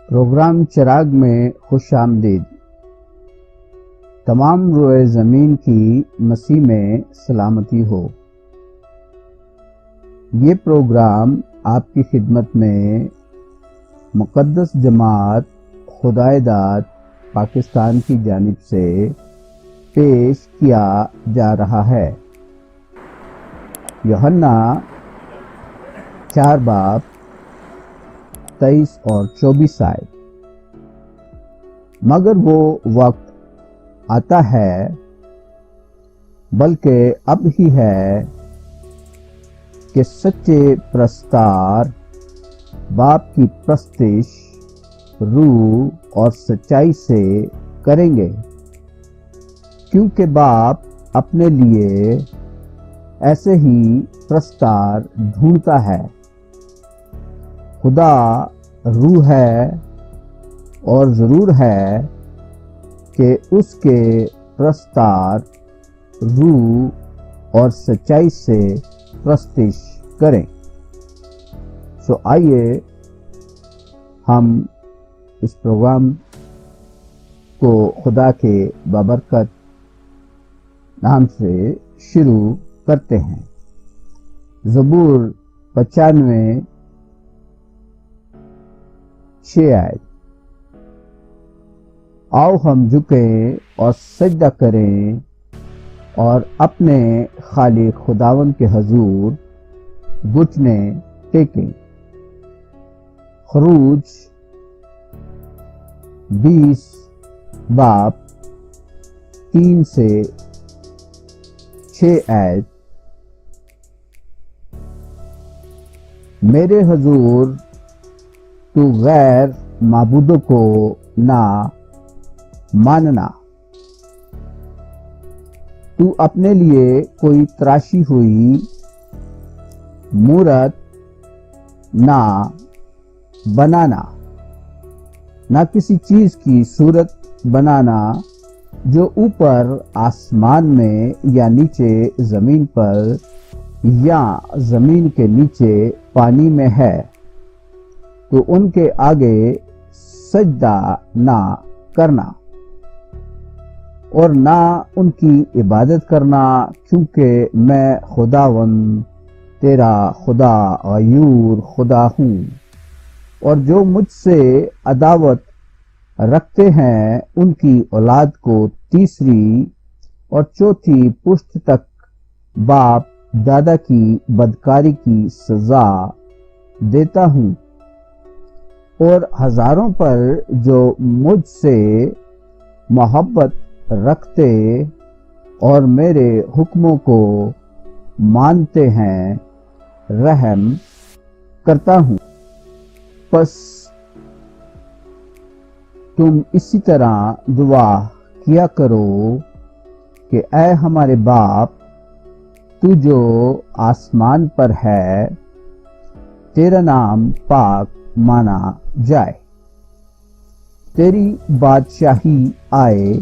Programme چراغ میں خوش آمدید۔ تمام روئے زمین کی مسیح میں سلامتی ہو۔ یہ پروگرام آپ کی خدمت میں مقدس جماعت خدائے داد پاکستان کی جانب سے پیش کیا جا رہا ہے۔ یوحنا 4 باب 23 اور 24 آیت۔ مگر وہ وقت آتا ہے، بلکہ اب ہی ہے، کہ سچے پرستار باپ کی پرستش روح اور سچائی سے کریں گے، کیونکہ باپ اپنے لیے ایسے ہی پرستار ڈھونڈتا ہے۔ خدا روح ہے، اور ضرور ہے کہ اس کے پرستار روح اور سچائی سے پرستش کریں۔ سو آئیے ہم اس پروگرام کو خدا کے بابرکت نام سے شروع کرتے ہیں۔ زبور 95 6 آیت۔ آؤ ہم جھکیں اور سجدہ کریں اور اپنے خالق خداوند کے حضور گھٹنے ٹیکیں۔ خروج 20 باب 3 سے 6 آیت۔ میرے حضور تو غیر معبودوں کو نہ ماننا، تو اپنے لیے کوئی تراشی ہوئی مورت نہ بنانا، نہ کسی چیز کی صورت بنانا جو اوپر آسمان میں یا نیچے زمین پر یا زمین کے نیچے پانی میں ہے، تو ان کے آگے سجدہ نہ کرنا اور نہ ان کی عبادت کرنا، کیونکہ میں خداوند تیرا خدا غیور خدا ہوں، اور جو مجھ سے عداوت رکھتے ہیں ان کی اولاد کو تیسری اور چوتھی پشت تک باپ دادا کی بدکاری کی سزا دیتا ہوں، اور ہزاروں پر جو مجھ سے محبت رکھتے اور میرے حکموں کو مانتے ہیں رحم کرتا ہوں۔ پس تم اسی طرح دعا کیا کرو کہ اے ہمارے باپ، تو جو آسمان پر ہے، تیرا نام پاک مانا جائے، تیری بادشاہی آئے،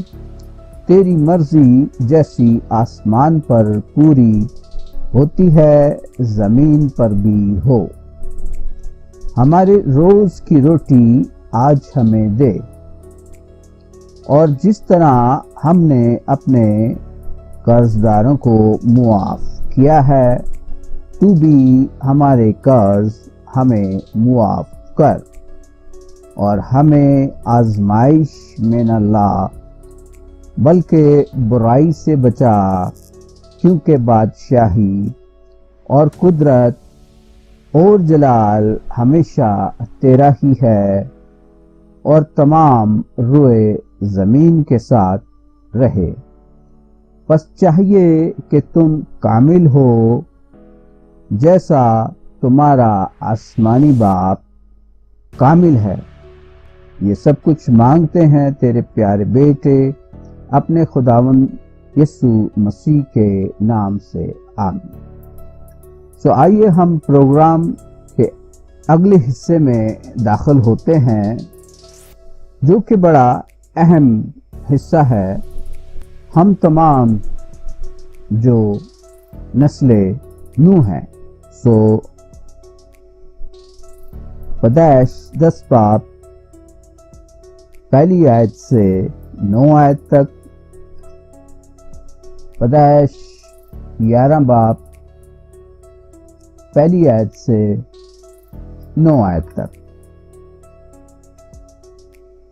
تیری مرضی جیسی آسمان پر پوری ہوتی ہے زمین پر بھی ہو۔ ہمارے روز کی روٹی آج ہمیں دے، اور جس طرح ہم نے اپنے قرض داروں کو معاف کیا ہے، تو بھی ہمارے قرض ہمیں معاف کر، اور ہمیں آزمائش میں نہ لا، بلکہ برائی سے بچا، کیونکہ بادشاہی اور قدرت اور جلال ہمیشہ تیرا ہی ہے، اور تمام روئے زمین کے ساتھ رہے۔ پس چاہیے کہ تم کامل ہو، جیسا تمہارا آسمانی باپ کامل ہے۔ یہ سب کچھ مانگتے ہیں تیرے پیارے بیٹے اپنے خداوند یسوع مسیح کے نام سے، آمین۔ سو آئیے ہم پروگرام کے اگلے حصے میں داخل ہوتے ہیں، جو کہ بڑا اہم حصہ ہے۔ ہم تمام جو نسل نوح ہیں، سو پیدائش 10 باب پہلی آیت سے 9 آیت تک، پیدائش 11 باب پہلی آیت سے 9 آیت تک۔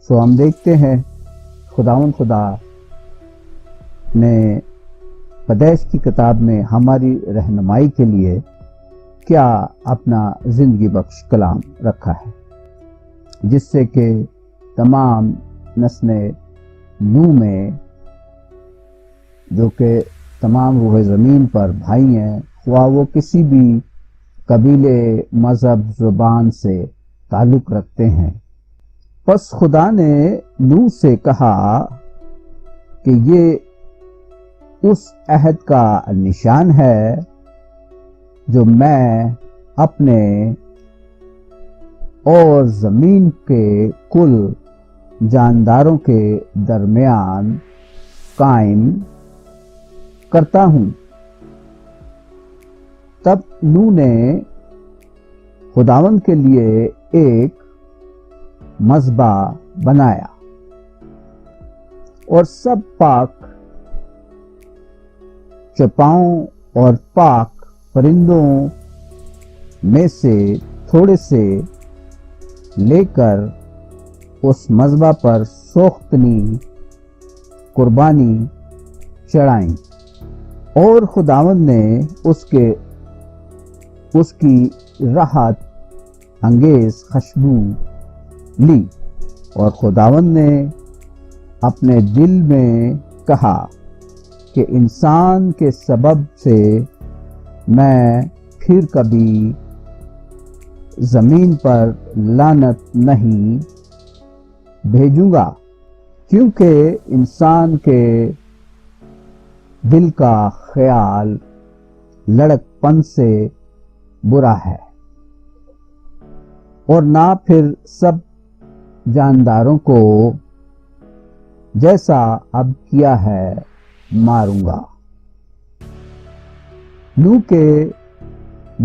سو ہم دیکھتے ہیں خداوند خدا نے پیدائش کی کتاب میں ہماری رہنمائی کے لیے کیا اپنا زندگی بخش کلام رکھا ہے، جس سے کہ تمام نسل نوح میں، جو کہ تمام روح زمین پر بھائی ہیں، خواہ وہ کسی بھی قبیلے، مذہب، زبان سے تعلق رکھتے ہیں۔ پس خدا نے نوح سے کہا کہ یہ اس عہد کا نشان ہے جو میں اپنے اور زمین کے کل جانداروں کے درمیان قائم کرتا ہوں۔ تب نوح نے خداوند کے لیے ایک مذبح بنایا اور سب پاک چوپاؤں اور پاک پرندوں میں سے تھوڑے سے لے کر اس مذبح پر سوختنی قربانی چڑھائیں، اور خداوند نے اس کی راحت انگیز خوشبو لی، اور خداوند نے اپنے دل میں کہا کہ انسان کے سبب سے میں پھر کبھی زمین پر لعنت نہیں بھیجوں گا، کیونکہ انسان کے دل کا خیال لڑک پن سے برا ہے، اور نہ پھر سب جانداروں کو جیسا اب کیا ہے ماروں گا۔ نوح کے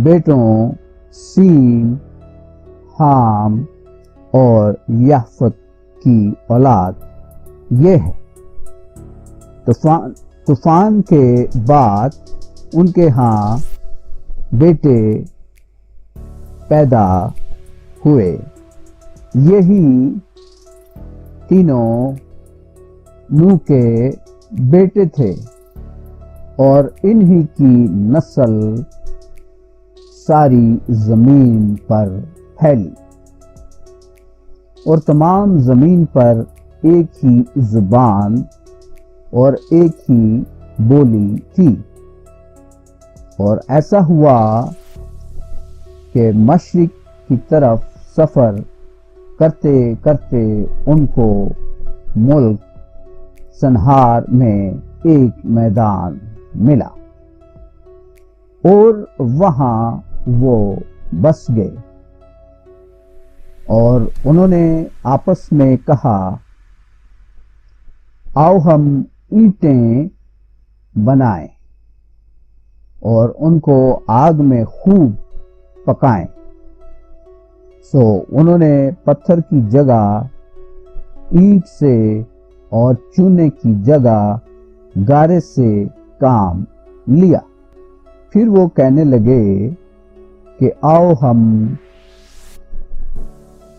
بیٹوں سیم، حام اور یافت کی اولاد یہ ہے۔ طوفان کے بعد ان کے ہاں بیٹے پیدا ہوئے، یہی تینوں نوح کے بیٹے تھے، اور انہی کی نسل ساری زمین پر پھیلی، اور تمام زمین پر ایک ہی زبان اور ایک ہی بولی تھی۔ اور ایسا ہوا کہ مشرق کی طرف سفر کرتے کرتے ان کو ملک سنہار میں ایک میدان ملا، اور وہاں وہ بس گئے، اور انہوں نے آپس میں کہا، آؤ ہم اینٹیں بنائیں اور ان کو آگ میں خوب پکائیں۔ سو انہوں نے پتھر کی جگہ اینٹ سے اور چونے کی جگہ گارے سے کام لیا۔ پھر وہ کہنے لگے کہ آؤ ہم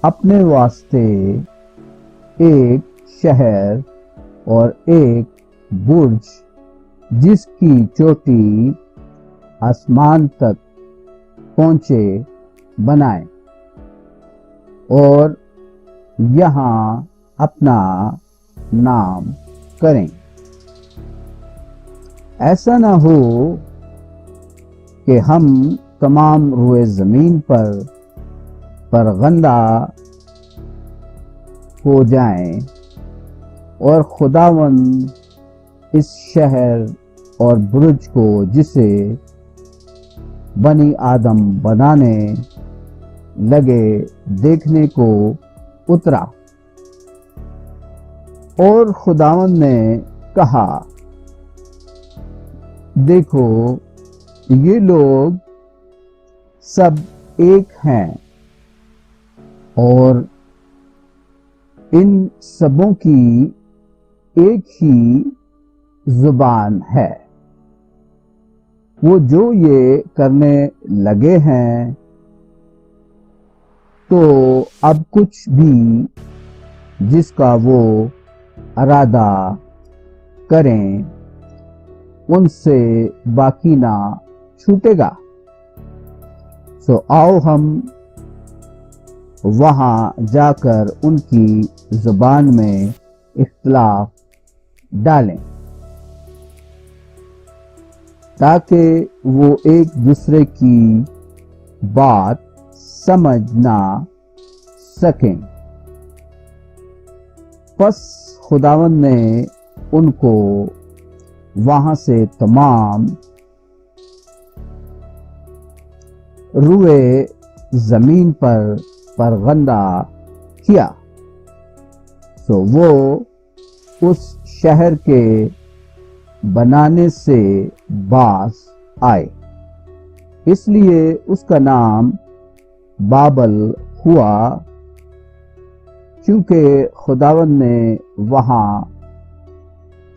اپنے واسطے ایک شہر اور ایک برج جس کی چوٹی آسمان تک پہنچے بنائیں، اور یہاں اپنا نام کریں۔ ایسا نہ ہو کہ ہم تمام روئے زمین پر غندہ ہو جائیں، اور خداوند اس شہر اور برج کو جسے بنی آدم بنانے لگے دیکھنے کو اترا۔ اور خداوند نے کہا، دیکھو یہ لوگ سب ایک ہیں، اور ان سبوں کی ایک ہی زبان ہے۔ وہ جو یہ کرنے لگے ہیں تو اب کچھ بھی جس کا وہ ارادہ کریں ان سے باقی نہ چھوٹے گا۔ سو آؤ ہم وہاں جا کر ان کی زبان میں اختلاف ڈالیں تاکہ وہ ایک دوسرے کی بات سمجھ نہ سکیں۔ پس خداوند نے ان کو وہاں سے تمام روئے زمین پر پرغندہ کیا۔ سو وہ اس شہر کے بنانے سے باز آئے، اس لیے اس کا نام بابل ہوا، کیونکہ خداوند نے وہاں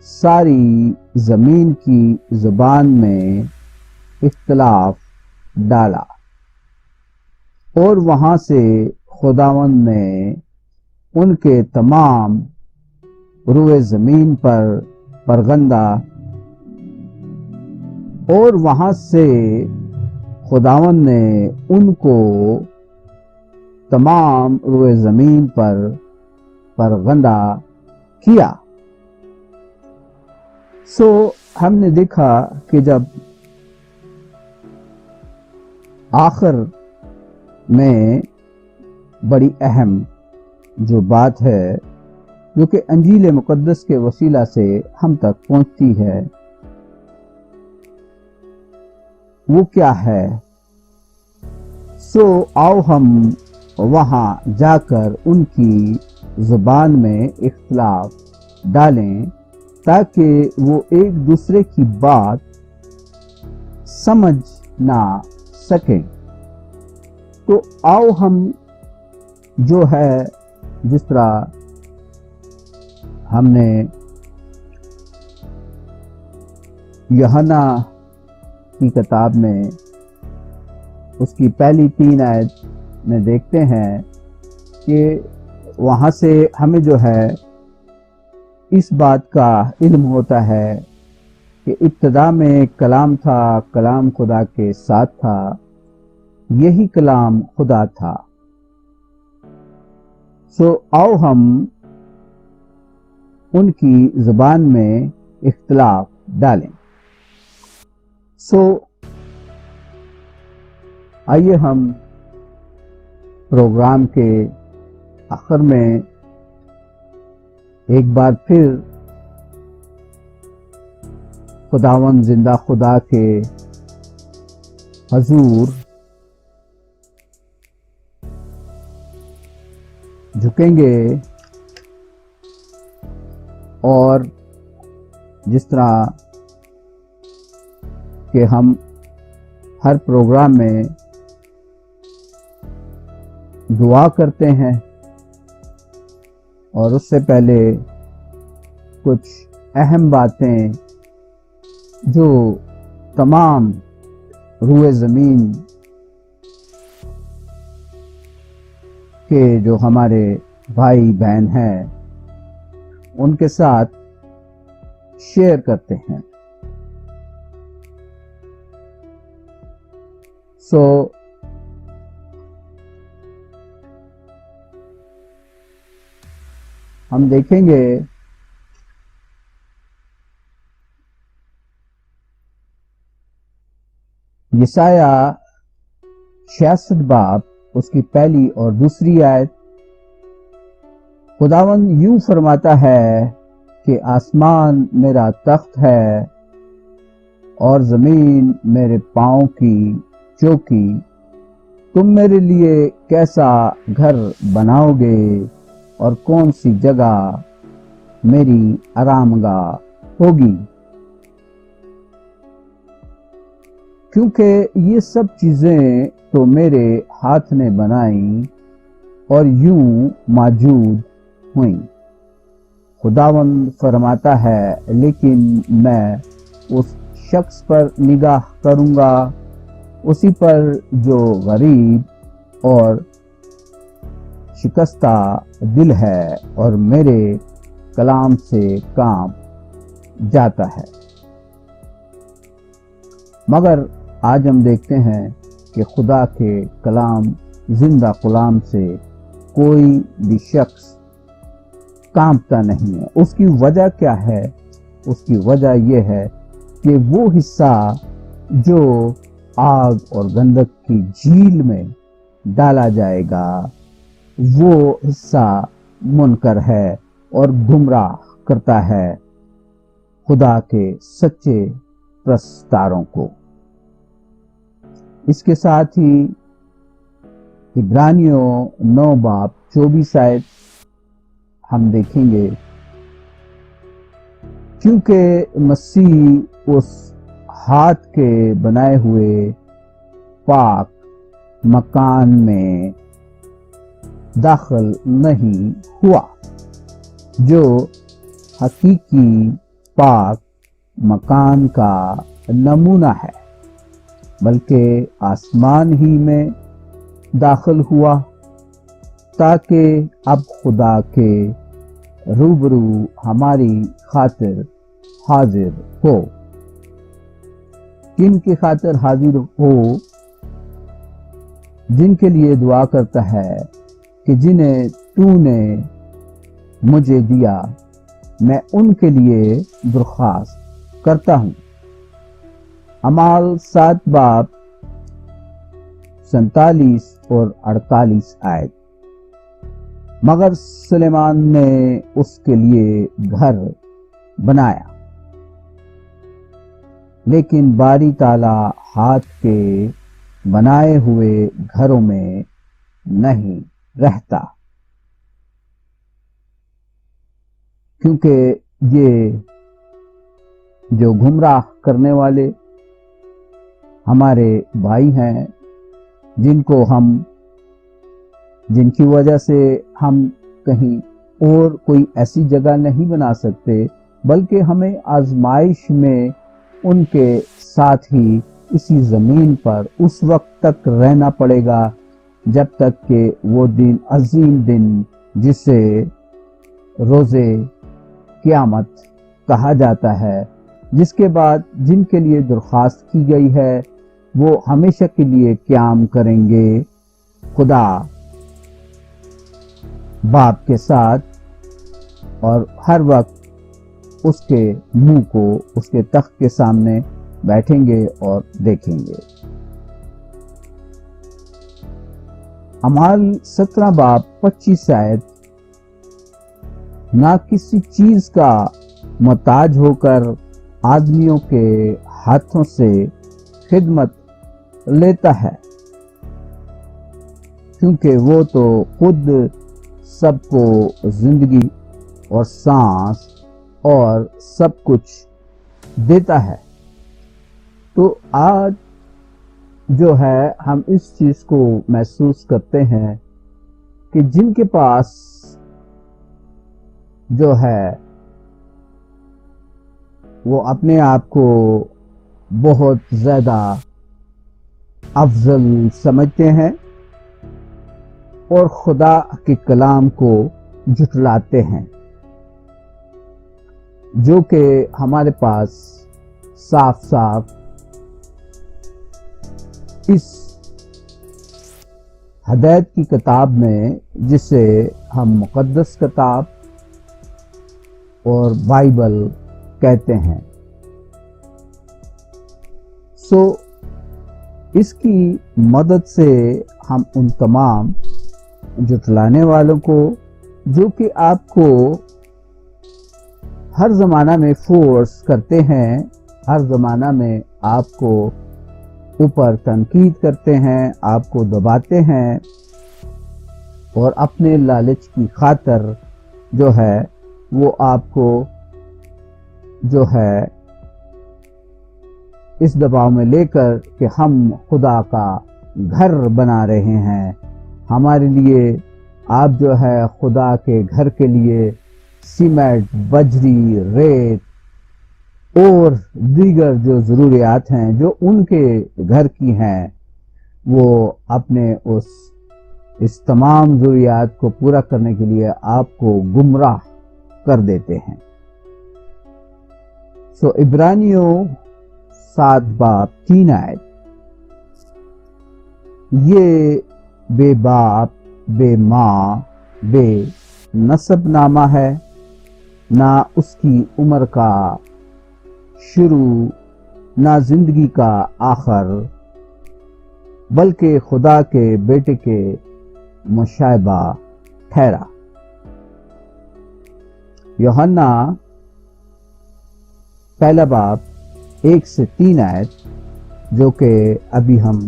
ساری زمین کی زبان میں اختلاف ڈالا، اور وہاں سے خداوند نے ان کے تمام روئے زمین پر پرغندہ، اور وہاں سے خداوند نے ان کو تمام روئے زمین پر پرغندہ کیا۔ سو ہم نے دیکھا کہ جب آخر میں بڑی اہم جو بات ہے جو کہ انجیل مقدس کے وسیلہ سے ہم تک پہنچتی ہے، وہ کیا ہے؟ سو آؤ ہم وہاں جا کر ان کی زبان میں اختلاف ڈالیں تاکہ وہ ایک دوسرے کی بات سمجھ نہ سکیں۔ تو آؤ ہم جو ہے، جس طرح ہم نے یوحنا کی کتاب میں اس کی پہلی 3 آیت میں دیکھتے ہیں کہ وہاں سے ہمیں جو ہے اس بات کا علم ہوتا ہے کہ ابتدا میں کلام تھا، کلام خدا کے ساتھ تھا، یہی کلام خدا تھا۔ سو آؤ ہم ان کی زبان میں اختلاف ڈالیں۔ سو آئیے ہم پروگرام کے آخر میں ایک بار پھر خداوند زندہ خدا کے حضور جھکیں گے، اور جس طرح کہ ہم ہر پروگرام میں دعا کرتے ہیں، اور اس سے پہلے کچھ اہم باتیں جو تمام روئے زمین کے جو ہمارے بھائی بہن ہیں ان کے ساتھ شیئر کرتے ہیں۔ سو ہم دیکھیں گے یسایہ 66 باب اس کی پہلی اور دوسری آیت۔ خداوند یوں فرماتا ہے کہ آسمان میرا تخت ہے اور زمین میرے پاؤں کی چوکی، تم میرے لیے کیسا گھر بناؤ گے اور کون سی جگہ میری آرام گاہ ہوگی؟ کیونکہ یہ سب چیزیں تو میرے ہاتھ نے بنائیں اور یوں موجود ہوئیں۔ خداوند فرماتا ہے لیکن میں اس شخص پر نگاہ کروں گا، اسی پر جو غریب اور شکستہ دل ہے اور میرے کلام سے کام جاتا ہے۔ مگر آج ہم دیکھتے ہیں کہ خدا کے کلام زندہ کلام سے کوئی بھی شخص کانپتا نہیں ہے۔ اس کی وجہ کیا ہے؟ اس کی وجہ یہ ہے کہ وہ حصہ جو آگ اور گندک کی جھیل میں ڈالا جائے گا وہ حصہ منکر ہے اور گمراہ کرتا ہے خدا کے سچے پرستاروں کو۔ اس کے ساتھ ہی عبرانیوں 9:24 آیت ہم دیکھیں گے، کیونکہ مسیح اس ہاتھ کے بنائے ہوئے پاک مکان میں داخل نہیں ہوا جو حقیقی پاک مکان کا نمونہ ہے، بلکہ آسمان ہی میں داخل ہوا تاکہ اب خدا کے روبرو ہماری خاطر حاضر ہو۔ کن کی خاطر حاضر ہو؟ جن کے لیے دعا کرتا ہے کہ جنہیں تو نے مجھے دیا میں ان کے لیے درخواست کرتا ہوں۔ اعمال 7:47 اور 48 آیت۔ مگر سلیمان نے اس کے لیے گھر بنایا، لیکن باری تعالیٰ ہاتھ کے بنائے ہوئے گھروں میں نہیں رہتا، کیونکہ یہ جو گمراہ کرنے والے ہمارے بھائی ہیں جن کی وجہ سے ہم کہیں اور کوئی ایسی جگہ نہیں بنا سکتے، بلکہ ہمیں آزمائش میں ان کے ساتھ ہی اسی زمین پر اس وقت تک رہنا پڑے گا جب تک کہ وہ دن عظیم دن جسے روز قیامت کہا جاتا ہے، جس کے بعد جن کے لیے درخواست کی گئی ہے وہ ہمیشہ کے لیے قیام کریں گے خدا باپ کے ساتھ، اور ہر وقت اس کے منہ کو اس کے تخت کے سامنے بیٹھیں گے اور دیکھیں گے۔ اعمال 17:25 آیت۔ نہ کسی چیز کا محتاج ہو کر آدمیوں کے ہاتھوں سے خدمت لیتا ہے، کیونکہ وہ تو خود سب کو زندگی اور سانس اور سب کچھ دیتا ہے۔ تو آج جو ہے ہم اس چیز کو محسوس کرتے ہیں کہ جن کے پاس جو ہے وہ اپنے آپ کو بہت زیادہ افضل سمجھتے ہیں اور خدا کے کلام کو جھٹلاتے ہیں، جو کہ ہمارے پاس صاف صاف اس ہدایت کی کتاب میں، جسے ہم مقدس کتاب اور بائبل کہتے ہیں، اس کی مدد سے ہم ان تمام جھٹلانے والوں کو، جو کہ آپ کو ہر زمانہ میں فورس کرتے ہیں، ہر زمانہ میں آپ کو اوپر تنقید کرتے ہیں، آپ کو دباتے ہیں اور اپنے لالچ کی خاطر جو ہے وہ آپ کو جو ہے اس دباؤ میں لے کر کہ ہم خدا کا گھر بنا رہے ہیں، ہمارے لیے آپ جو ہے خدا کے گھر کے لیے سیمنٹ، بجری، ریت اور دیگر جو ضروریات ہیں جو ان کے گھر کی ہیں، وہ اپنے اس تمام ضروریات کو پورا کرنے کے لیے آپ کو گمراہ کر دیتے ہیں۔ عبرانیوں 7 باب 3 آیت، یہ بے باپ، بے ماں، بے نسب نامہ ہے، نہ اس کی عمر کا شروع، نہ زندگی کا آخر، بلکہ خدا کے بیٹے کے مشابہ ٹھہرا۔ یوحنا 1 باب 1 سے 3 آیت، جو کہ ابھی ہم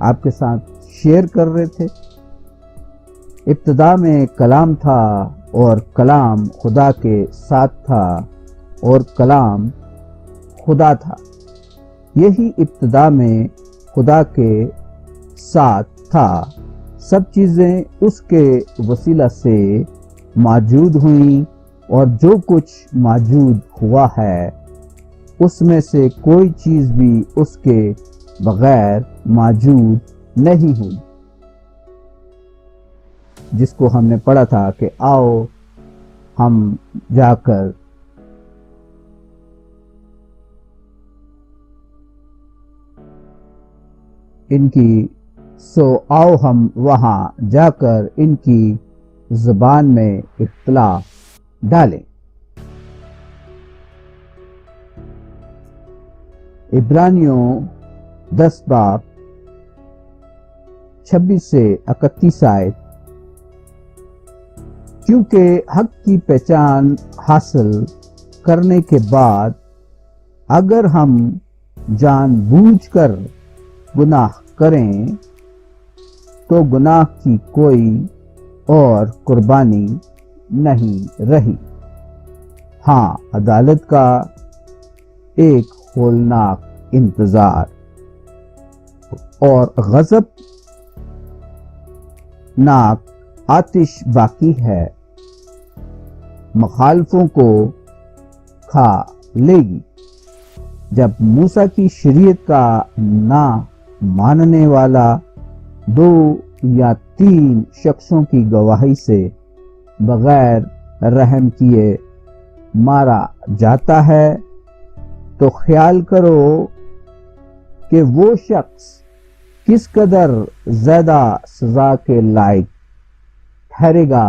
آپ کے ساتھ شیئر کر رہے تھے۔ ابتدا میں کلام تھا اور کلام خدا کے ساتھ تھا اور کلام خدا تھا۔ یہی ابتدا میں خدا کے ساتھ تھا، سب چیزیں اس کے وسیلہ سے موجود ہوئیں، اور جو کچھ موجود ہوا ہے اس میں سے کوئی چیز بھی اس کے بغیر موجود نہیں ہوئی۔ جس کو ہم نے پڑھا تھا کہ آؤ ہم جا کر آؤ ہم وہاں جا کر ان کی زبان میں اختلاف ڈالیں۔ عبرانیوں 10 باب 26 سے 31 آیت، کیونکہ حق کی پہچان حاصل کرنے کے بعد اگر ہم جان بوجھ کر گناہ کریں تو گناہ کی کوئی اور قربانی نہیں رہی، ہاں عدالت کا ایک ہولناک انتظار اور غضب ناک آتش باقی ہے، مخالفوں کو کھا لے گی۔ جب موسیٰ کی شریعت کا نہ ماننے والا 2 یا 3 شخصوں کی گواہی سے بغیر رحم کیے مارا جاتا ہے، تو خیال کرو کہ وہ شخص کس قدر زیادہ سزا کے لائق ٹھہرے گا،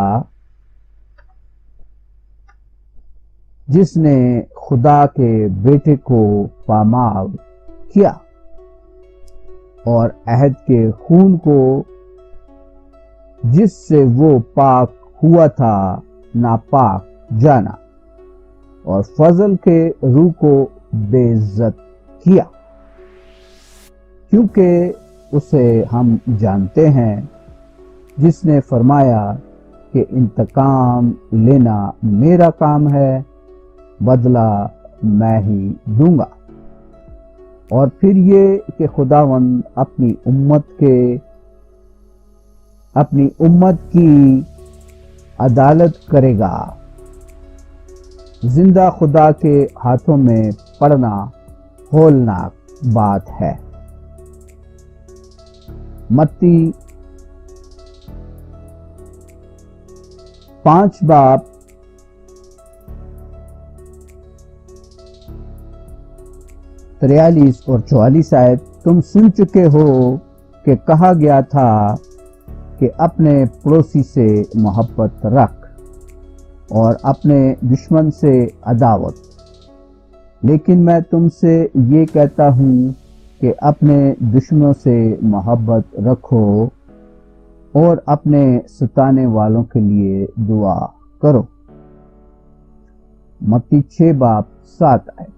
جس نے خدا کے بیٹے کو پامال کیا اور عہد کے خون کو جس سے وہ پاک ہوا تھا ناپاک جانا، اور فضل کے روح کو بے عزت کیا، کیونکہ اسے ہم جانتے ہیں جس نے فرمایا کہ انتقام لینا میرا کام ہے، بدلہ میں ہی دوں گا۔ اور پھر یہ کہ خداوند اپنی امت کی عدالت کرے گا۔ زندہ خدا کے ہاتھوں میں پڑنا ہولناک بات ہے۔ متی 5 باب 43 اور 44 آیت، تم سن چکے ہو کہ کہا گیا تھا کہ اپنے پڑوسی سے محبت رکھ اور اپنے دشمن سے عداوت، لیکن میں تم سے یہ کہتا ہوں کہ اپنے دشمنوں سے محبت رکھو اور اپنے ستانے والوں کے لیے دعا کرو۔ متی 6 باب 7 آیت،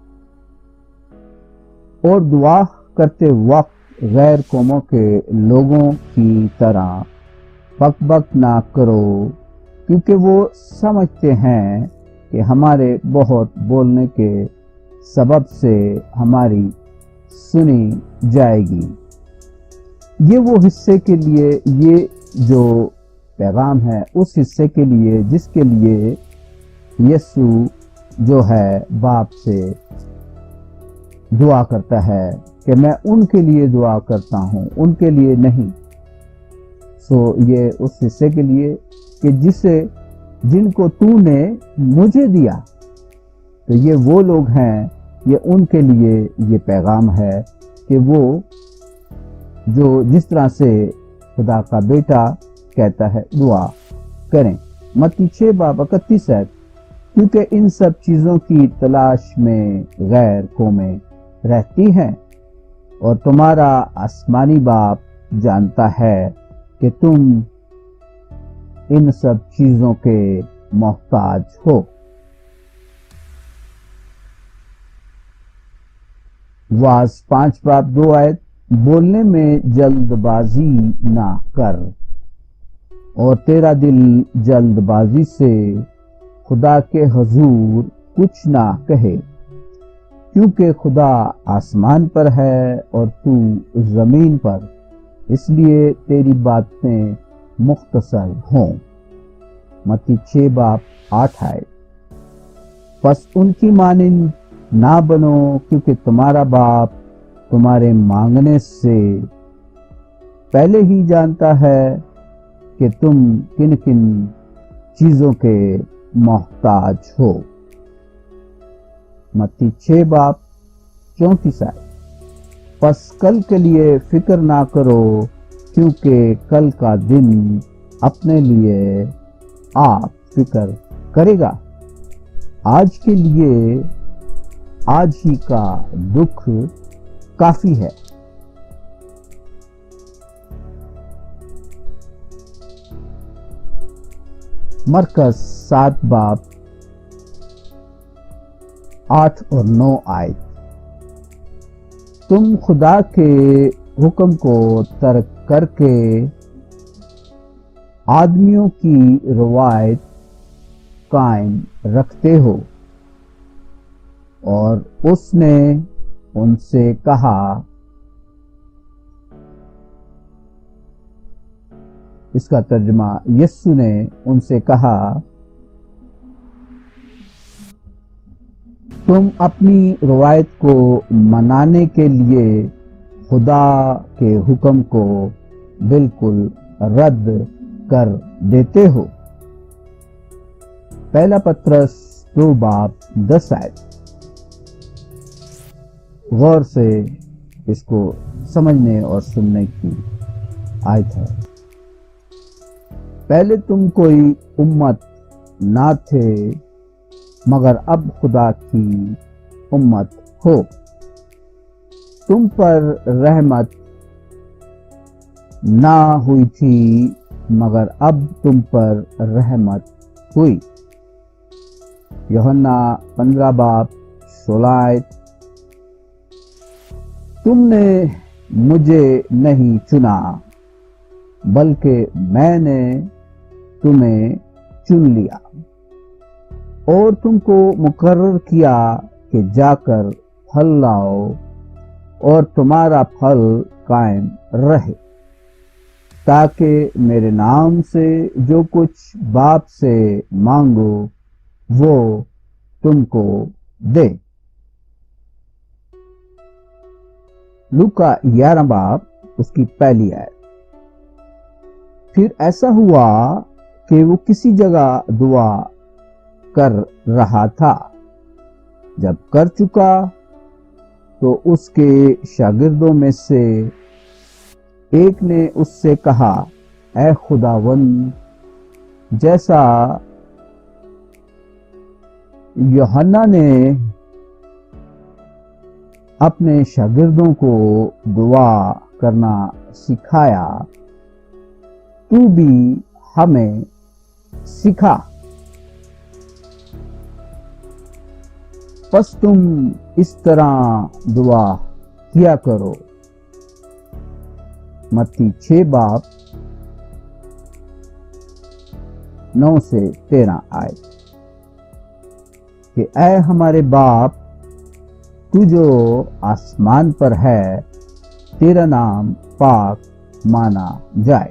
اور دعا کرتے وقت غیر قوموں کے لوگوں کی طرح بک بک نہ کرو، کیونکہ وہ سمجھتے ہیں کہ ہمارے بہت بولنے کے سبب سے ہماری سنی جائے گی۔ یہ وہ حصے کے لیے یہ جو پیغام ہے اس حصے کے لیے جس کے لیے یسوع جو ہے باپ سے دعا کرتا ہے کہ میں ان کے لیے دعا کرتا ہوں، ان کے لیے نہیں۔ یہ اس حصے کے لیے کہ جن کو تو نے مجھے دیا، تو یہ وہ لوگ ہیں، یہ ان کے لیے یہ پیغام ہے کہ وہ جو جس طرح سے خدا کا بیٹا کہتا ہے دعا کریں۔ متی 6:31 ہے، کیونکہ ان سب چیزوں کی تلاش میں غیر قومیں رہتی ہیں اور تمہارا آسمانی باپ جانتا ہے کہ تم ان سب چیزوں کے محتاج ہو۔ واعظ 5:2 بولنے میں جلد بازی نہ کر اور تیرا دل جلد بازی سے خدا کے حضور کچھ نہ کہے، کیونکہ خدا آسمان پر ہے اور تو زمین پر، اس لیے تیری باتیں مختصر ہوں۔ متی 6:8 پس ان کی مانند نہ بنو، کیونکہ تمہارا باپ تمہارے مانگنے سے پہلے ہی جانتا ہے کہ تم کن کن چیزوں کے محتاج ہو۔ متی 6:34 پس کل کے لیے فکر نہ کرو، کیونکہ کل کا دن اپنے لیے آپ فکر کرے گا، آج کے لیے آج ہی کا دکھ کافی ہے۔ مرکز 7:8-9 تم خدا کے حکم کو ترک کر کے آدمیوں کی روایت قائم رکھتے ہو۔ اور اس نے ان سے کہا، اس کا ترجمہ، یسوع نے ان سے کہا، تم اپنی روایت کو منانے کے لیے خدا کے حکم کو بالکل رد کر دیتے ہو۔ پہلا پطرس 2:10 غور سے اس کو سمجھنے اور سننے کی آیت ہے۔ پہلے تم کوئی امت نہ تھے، مگر اب خدا کی امت ہو۔ تم پر رحمت نہ ہوئی تھی، مگر اب تم پر رحمت ہوئی۔ یوحنا 15:16 تم نے مجھے نہیں چنا، بلکہ میں نے تمہیں چن لیا اور تم کو مقرر کیا کہ جا کر پھل لاؤ اور تمہارا پھل قائم رہے، تاکہ میرے نام سے جو کچھ باپ سے مانگو وہ تم کو دے۔ لوکا 11 اس کی پہلی آیت۔ پھر ایسا ہوا کہ وہ کسی جگہ دعا کر رہا تھا، جب کر چکا تو اس کے شاگردوں میں سے ایک نے اس سے کہا، اے خداوند، جیسا یوحنا نے اپنے شاگردوں کو دعا کرنا سکھایا، تو بھی ہمیں سکھا۔ پس تم اس طرح دعا کیا کرو۔ متی 6:9-13 کہ اے ہمارے باپ، تو جو آسمان پر ہے، تیرا نام پاک مانا جائے،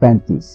35